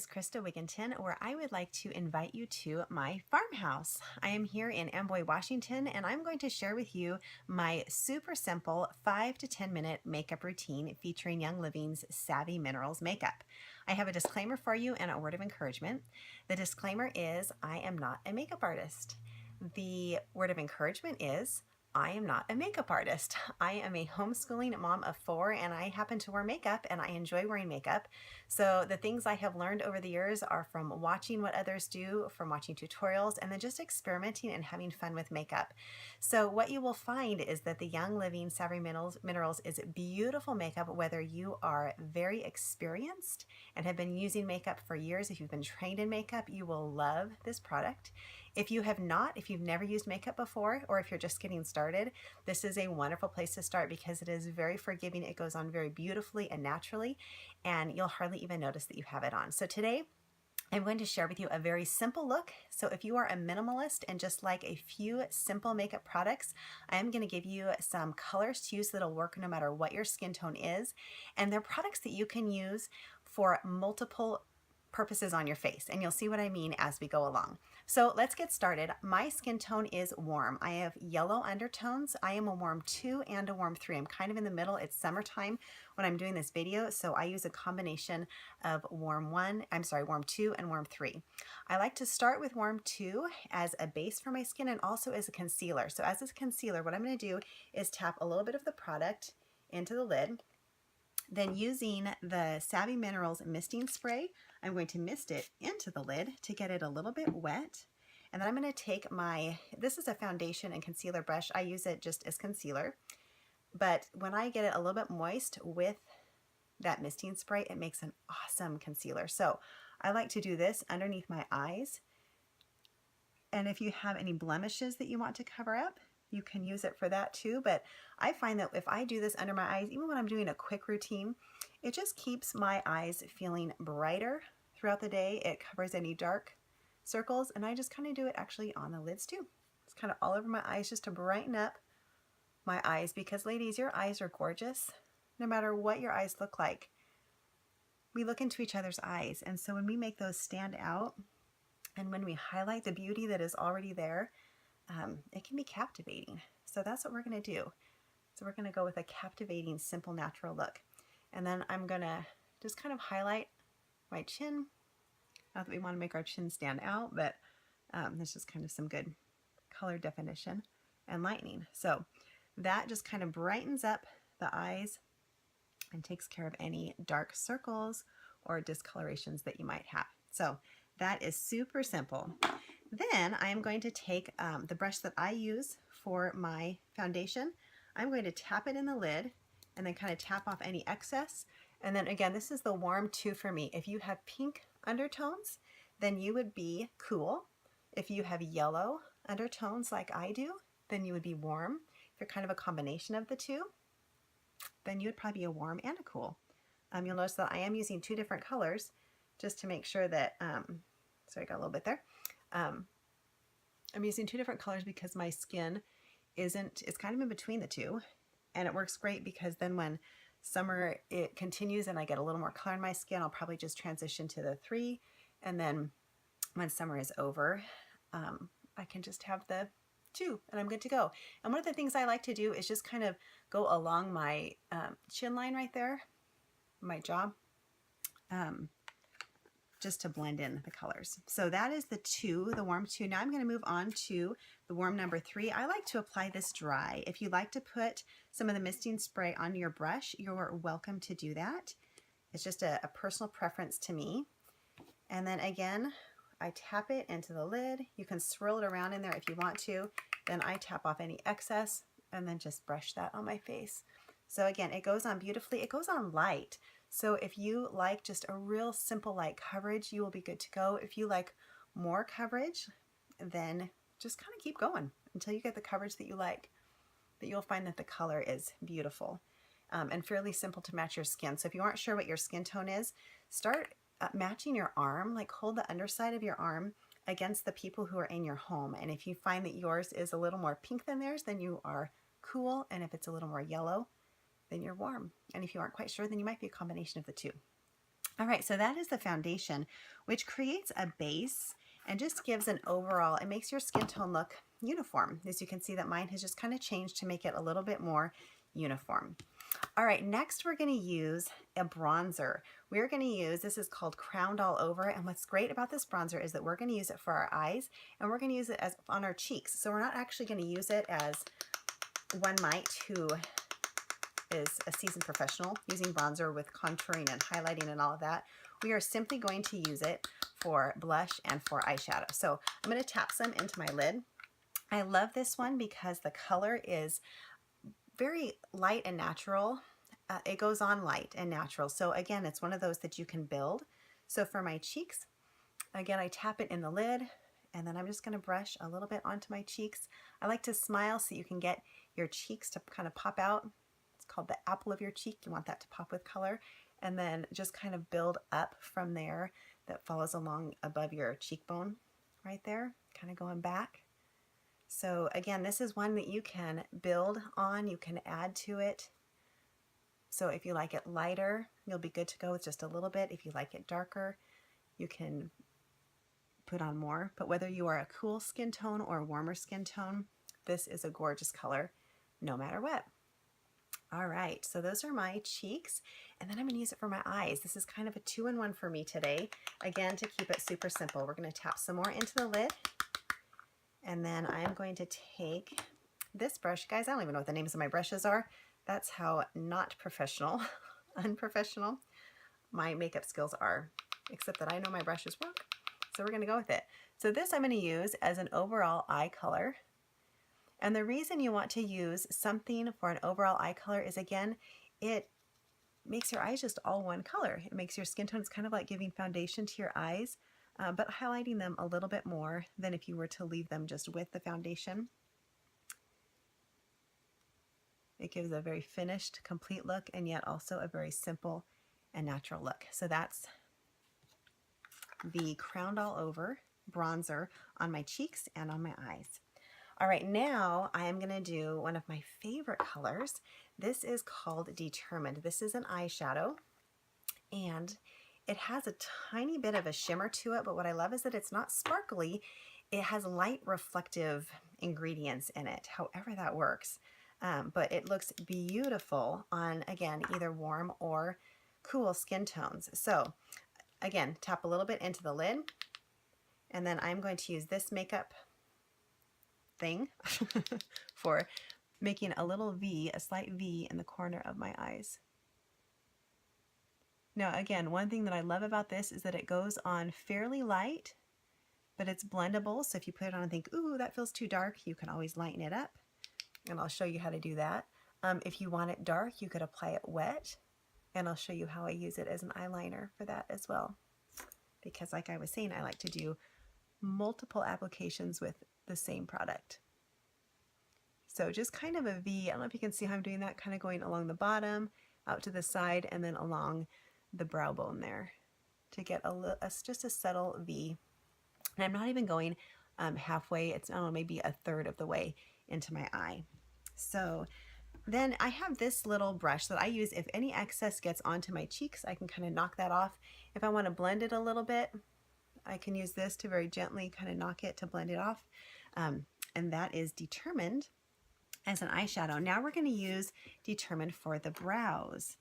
is Krista Wigginton, where I would like to invite you to my farmhouse. I am here in Amboy, Washington, and I'm going to share with you my super simple 5 to 10 minute makeup routine featuring Young Living's Savvy Minerals makeup. I have a disclaimer for you and a word of encouragement. The disclaimer is I am not a makeup artist. The word of encouragement is I am not a makeup artist. I am a homeschooling mom of 4, and I happen to wear makeup, and I enjoy wearing makeup. So the things I have learned over the years are from watching what others do, from watching tutorials, and then just experimenting and having fun with makeup. So what you will find is that the Young Living Savvy Minerals is beautiful makeup, whether you are very experienced and have been using makeup for years. If you've been trained in makeup, you will love this product. If you have not, if you've never used makeup before, or if you're just getting started, this is a wonderful place to start because it is very forgiving. It goes on very beautifully and naturally, and you'll hardly even notice that you have it on. So today, I'm going to share with you a very simple look. So if you are a minimalist and just like a few simple makeup products, I'm going to give you some colors to use that'll work no matter what your skin tone is. And they're products that you can use for multiple purposes on your face, and you'll see what I mean as we go along. So let's get started. My skin tone is warm. I have yellow undertones. I am a warm 2 and a warm 3. I'm kind of in the middle. It's summertime when I'm doing this video, so I use a combination of warm 2 and warm 3. I like to start with warm 2 as a base for my skin and also as a concealer. So as a concealer, what I'm going to do is tap a little bit of the product into the lid. Then using the Savvy Minerals misting spray, I'm going to mist it into the lid to get it a little bit wet. And then I'm going to take this is a foundation and concealer brush. I use it just as concealer. But when I get it a little bit moist with that misting spray, it makes an awesome concealer. So I like to do this underneath my eyes. And if you have any blemishes that you want to cover up, you can use it for that too. But I find that if I do this under my eyes, even when I'm doing a quick routine, it just keeps my eyes feeling brighter throughout the day. It covers any dark circles, and I just kind of do it actually on the lids too. It's kind of all over my eyes just to brighten up my eyes, because ladies, your eyes are gorgeous no matter what your eyes look like. We look into each other's eyes, and so when we make those stand out and when we highlight the beauty that is already there, it can be captivating. So that's what we're going to do. So we're going to go with a captivating, simple, natural look. And then I'm going to just kind of highlight my chin. Not that we want to make our chin stand out, but there's just kind of some good color definition and lightening. So that just kind of brightens up the eyes and takes care of any dark circles or discolorations that you might have. So that is super simple. Then I am going to take the brush that I use for my foundation. I'm going to tap it in the lid and then kind of tap off any excess. And then again, this is the warm 2 for me. If you have pink undertones, then you would be cool. If you have yellow undertones like I do, then you would be warm. If you're kind of a combination of the two, then you would probably be a warm and a cool. You'll notice that I am using 2 different colors just to make sure that, sorry, I got a little bit there. I'm using 2 different colors because my skin it's kind of in between the 2, and it works great because then when summer it continues and I get a little more color in my skin, I'll probably just transition to the 3, and then when summer is over, I can just have the 2 and I'm good to go. And one of the things I like to do is just kind of go along my chin line right there, my jaw, just to blend in the colors. So that is the 2, the warm 2. Now I'm going to move on to the warm number 3. I like to apply this dry. If you'd like to put some of the misting spray on your brush, you're welcome to do that. It's just a personal preference to me. And then again, I tap it into the lid. You can swirl it around in there if you want to. Then I tap off any excess and then just brush that on my face. So again, it goes on beautifully. It goes on light. So if you like just a real simple light coverage, you will be good to go. If you like more coverage, then just kind of keep going until you get the coverage that you like. But you'll find that the color is beautiful and fairly simple to match your skin. So if you aren't sure what your skin tone is, start matching your arm, like hold the underside of your arm against the people who are in your home. And if you find that yours is a little more pink than theirs, then you are cool. And if it's a little more yellow, then you're warm. And if you aren't quite sure, then you might be a combination of the 2. All right, so that is the foundation, which creates a base and just gives an overall, it makes your skin tone look uniform. As you can see that mine has just kind of changed to make it a little bit more uniform. All right, next we're going to use a bronzer. We're going to use, this is called Crowned All Over, and what's great about this bronzer is that we're going to use it for our eyes, and we're going to use it as on our cheeks. So we're not actually going to use it as one might who is a seasoned professional using bronzer with contouring and highlighting and all of that. We are simply going to use it for blush and for eyeshadow. So I'm going to tap some into my lid. I love this one because the color is very light and natural. It goes on light and natural. So again, it's one of those that you can build. So for my cheeks, again, I tap it in the lid, and then I'm just going to brush a little bit onto my cheeks. I like to smile so you can get your cheeks to kind of pop out. It's called the apple of your cheek. You want that to pop with color, and then just kind of build up from there. That follows along above your cheekbone right there, kind of going back. So again, this is one that you can build on, you can add to it. So if you like it lighter, you'll be good to go with just a little bit. If you like it darker, you can put on more. But whether you are a cool skin tone or a warmer skin tone, this is a gorgeous color no matter what. All right, so those are my cheeks, and then I'm going to use it for my eyes. This is kind of a two-in-one for me today. Again, to keep it super simple, we're going to tap some more into the lid, and then I'm going to take this brush. Guys, I don't even know what the names of my brushes are. That's how not professional, unprofessional my makeup skills are, except that I know my brushes work, so we're going to go with it. So this I'm going to use as an overall eye color. And the reason you want to use something for an overall eye color is, again, it makes your eyes just all one color. It makes your skin tone, it's kind of like giving foundation to your eyes, but highlighting them a little bit more than if you were to leave them just with the foundation. It gives a very finished, complete look, and yet also a very simple and natural look. So that's the Crowned All Over bronzer on my cheeks and on my eyes. All right, now I am going to do one of my favorite colors. This is called Determined. This is an eyeshadow, and it has a tiny bit of a shimmer to it, but what I love is that it's not sparkly. It has light reflective ingredients in it, however that works. But it looks beautiful on, again, either warm or cool skin tones. So again, tap a little bit into the lid, and then I'm going to use this makeup thing for making a little V, a slight V in the corner of my eyes. Now again, one thing that I love about this is that it goes on fairly light, but it's blendable. So if you put it on and think, ooh, that feels too dark, you can always lighten it up. And I'll show you how to do that. If you want it dark, you could apply it wet, and I'll show you how I use it as an eyeliner for that as well. Because like I was saying, I like to do multiple applications with the same product. So just kind of a V. I don't know if you can see how I'm doing that, kind of going along the bottom, out to the side, and then along the brow bone there to get just a subtle V. And I'm not even going halfway. It's, I don't know, maybe a third of the way into my eye. So then I have this little brush that I use if any excess gets onto my cheeks. I can kind of knock that off. If I want to blend it a little bit, I can use this to very gently kind of knock it to blend it off. And that is Determined as an eyeshadow. Now we're going to use Determined for the brows.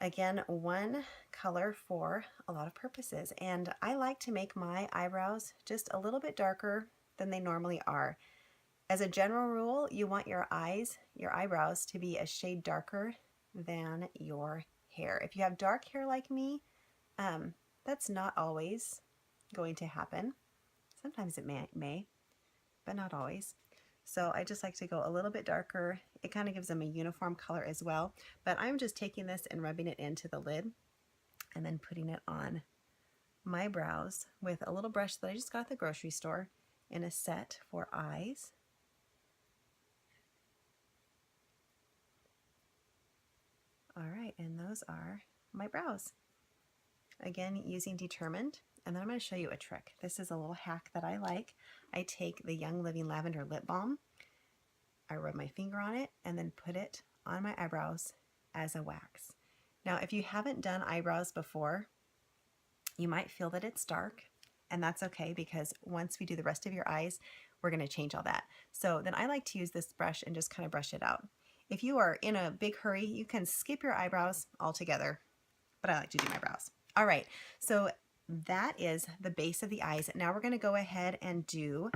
Again, one color for a lot of purposes. And I like to make my eyebrows just a little bit darker than they normally are. As a general rule, you want your eyebrows to be a shade darker than your hair. If you have dark hair like me, that's not always going to happen. Sometimes it may, but not always. So I just like to go a little bit darker. It kind of gives them a uniform color as well. But I'm just taking this and rubbing it into the lid and then putting it on my brows with a little brush that I just got at the grocery store in a set for eyes. All right, and those are my brows. Again, using Determined. And then I'm going to show you a trick. This is a little hack that I like. I take the Young Living Lavender Lip Balm, I rub my finger on it, and then put it on my eyebrows as a wax. Now, if you haven't done eyebrows before, You might feel that it's dark, and that's okay because once we do the rest of your eyes, we're going to change all that. So then I like to use this brush and just kind of brush it out. If you are in a big hurry, you can skip your eyebrows altogether, but I like to do my brows. All right, so that is the base of the eyes. Now we're going to go ahead and do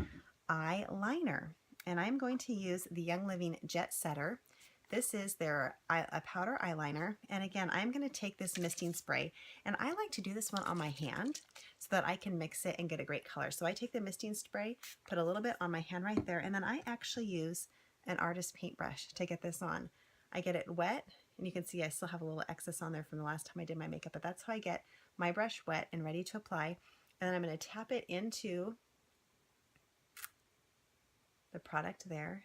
eyeliner, and I'm going to use the Young Living Jet Setter. This is their a powder eyeliner, and again, I'm going to take this misting spray, and I like to do this one on my hand so that I can mix it and get a great color. So I take the misting spray, put a little bit on my hand right there, and then I actually use an artist paintbrush to get this on. I get it wet, and you can see I still have a little excess on there from the last time I did my makeup, but that's how I get my brush wet and ready to apply. And then I'm going to tap it into the product there,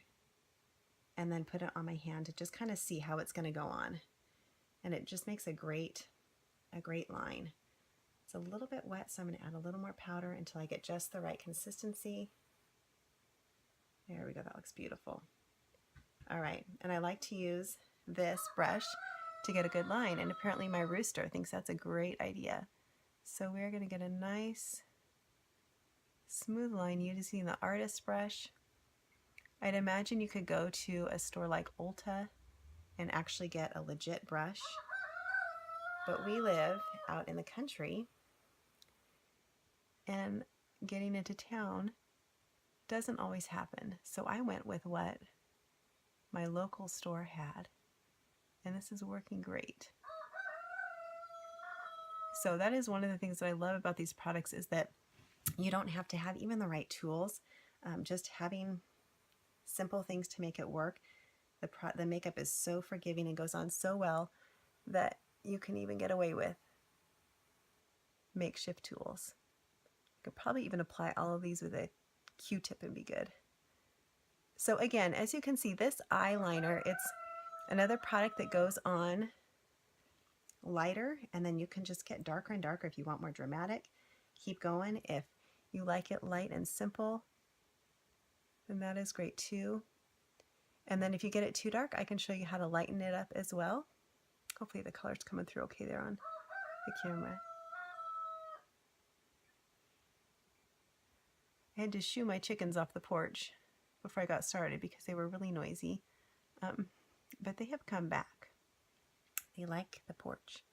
and then put it on my hand to just kind of see how it's going to go on. And it just makes a great line. It's a little bit wet, so I'm going to add a little more powder until I get just the right consistency. There we go, that looks beautiful. All right, and I like to use this brush to get a good line, and apparently my rooster thinks that's a great idea. So we're going to get a nice smooth line using the artist brush. I'd imagine you could go to a store like Ulta and actually get a legit brush, but we live out in the country, and getting into town doesn't always happen. So I went with what my local store had, and this is working great. So that is one of the things that I love about these products, is that you don't have to have even the right tools. Just having simple things to make it work. The makeup is so forgiving and goes on so well that you can even get away with makeshift tools. You could probably even apply all of these with a Q-tip and be good. So again, as you can see, this eyeliner, it's another product that goes on lighter, and then you can just get darker and darker if you want more dramatic. Keep going. If you like it light and simple, then that is great too. And then if you get it too dark, I can show you how to lighten it up as well. Hopefully the color's coming through okay there on the camera. I had to shoo my chickens off the porch before I got started because they were really noisy. But they have come back. They like the porch.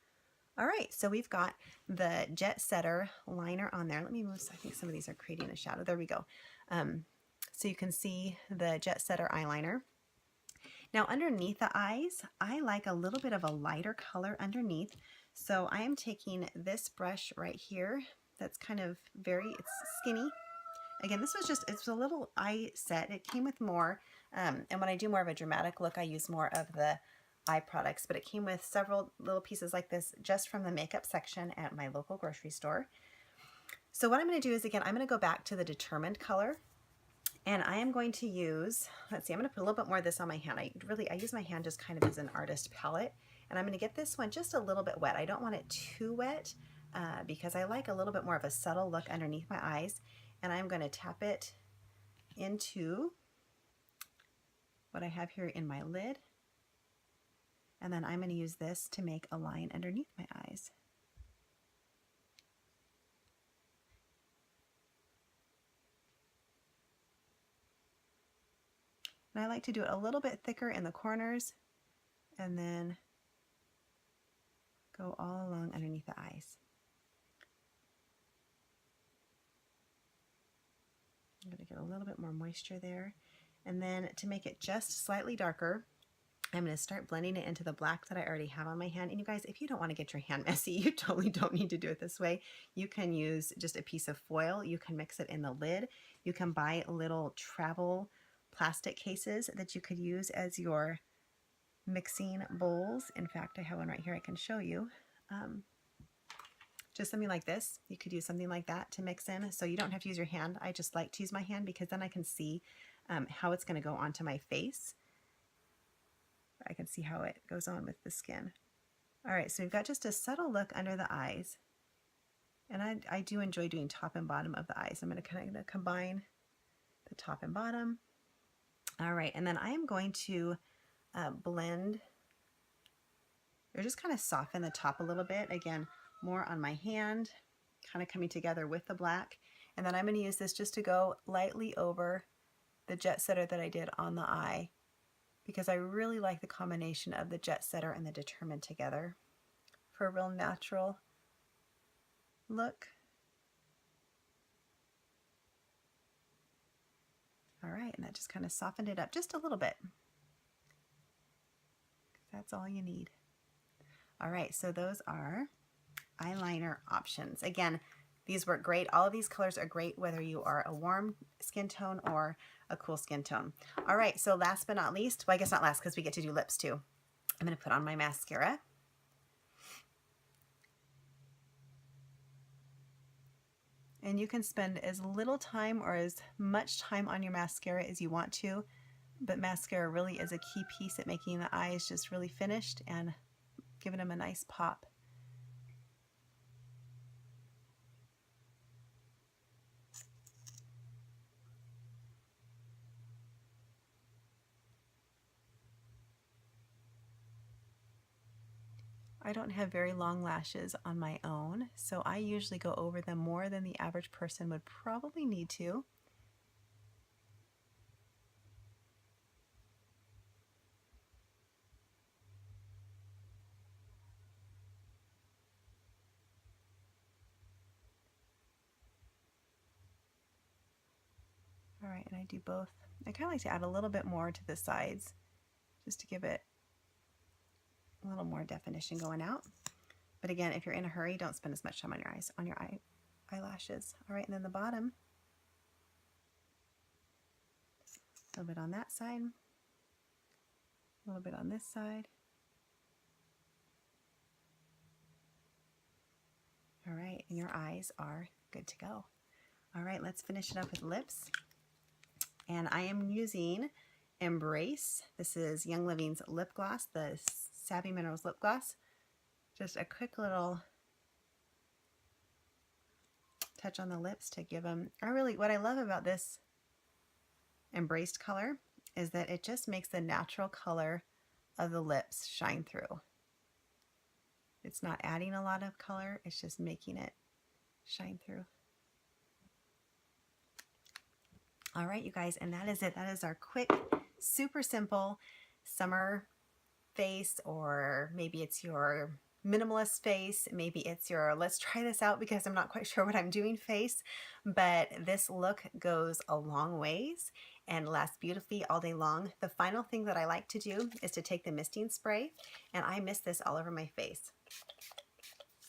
All right, so we've got the Jet Setter liner on there. Let me move, I think some of these are creating a shadow. There we go. So you can see the Jet Setter eyeliner. Now underneath the eyes, I like a little bit of a lighter color underneath. So I am taking this brush right here that's kind of it's skinny. Again, this was just, it's a little eye set. It came with more, and when I do more of a dramatic look, I use more of the eye products, but it came with several little pieces like this just from the makeup section at my local grocery store. So what I'm going to do is, again, I'm going to go back to the Determined color, and I am going to use, let's see, I'm going to put a little bit more of this on my hand. I use my hand just kind of as an artist palette, and I'm going to get this one just a little bit wet. I don't want it too wet because I like a little bit more of a subtle look underneath my eyes, and I'm going to tap it into what I have here in my lid, and then I'm going to use this to make a line underneath my eyes. And I like to do it a little bit thicker in the corners and then go all along underneath the eyes. I'm going to get a little bit more moisture there. And then to make it just slightly darker, I'm going to start blending it into the black that I already have on my hand. And you guys, if you don't want to get your hand messy, you totally don't need to do it this way. You can use just a piece of foil. You can mix it in the lid. You can buy little travel plastic cases that you could use as your mixing bowls. In fact, I have one right here I can show you. Just something like this. You could use something like that to mix in, so you don't have to use your hand. I just like to use my hand because then I can see how it's going to go onto my face. I can see how it goes on with the skin. All right, so we've got just a subtle look under the eyes. And I do enjoy doing top and bottom of the eyes. I'm going to kind of combine the top and bottom. All right, and then I am going to blend, or just kind of soften the top a little bit. Again, more on my hand kind of coming together with the black. And then I'm going to use this just to go lightly over the jet setter that I did on the eye, because I really like the combination of the jet setter and the determined together for a real natural look. All right, and that just kind of softened it up just a little bit. That's all you need. All right, so those are eyeliner options. Again, these work great. All of these colors are great whether you are a warm skin tone or a cool skin tone. All right, so last but not least, well, I guess not last because we get to do lips too. I'm going to put on my mascara. And you can spend as little time or as much time on your mascara as you want to, but mascara really is a key piece at making the eyes just really finished and giving them a nice pop. I don't have very long lashes on my own, so I usually go over them more than the average person would probably need to. All right, and I do both. I kind of like to add a little bit more to the sides just to give it a little more definition going out. But again, if you're in a hurry, don't spend as much time on your eyes, on your eyelashes. All right, and then the bottom, a little bit on that side, a little bit on this side. All right, and your eyes are good to go. All right, let's finish it up with lips. And I am using Embrace. This is Young Living's lip gloss, the Savvy Minerals lip gloss. Just a quick little touch on the lips to give them, what I love about this Embraced color is that it just makes the natural color of the lips shine through. It's not adding a lot of color, it's just making it shine through. All right, you guys, and that is it. That is our quick, super simple summer face, or maybe it's your minimalist face, maybe it's your let's try this out because I'm not quite sure what I'm doing face, but this look goes a long ways and lasts beautifully all day long. The final thing that I like to do is to take the misting spray, and I mist this all over my face.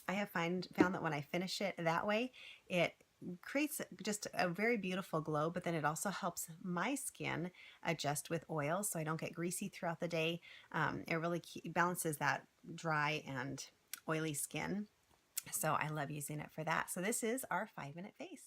I have found that when I finish it that way, it creates just a very beautiful glow, but then it also helps my skin adjust with oil so I don't get greasy throughout the day. It really balances that dry and oily skin. So I love using it for that. So this is our 5-minute face.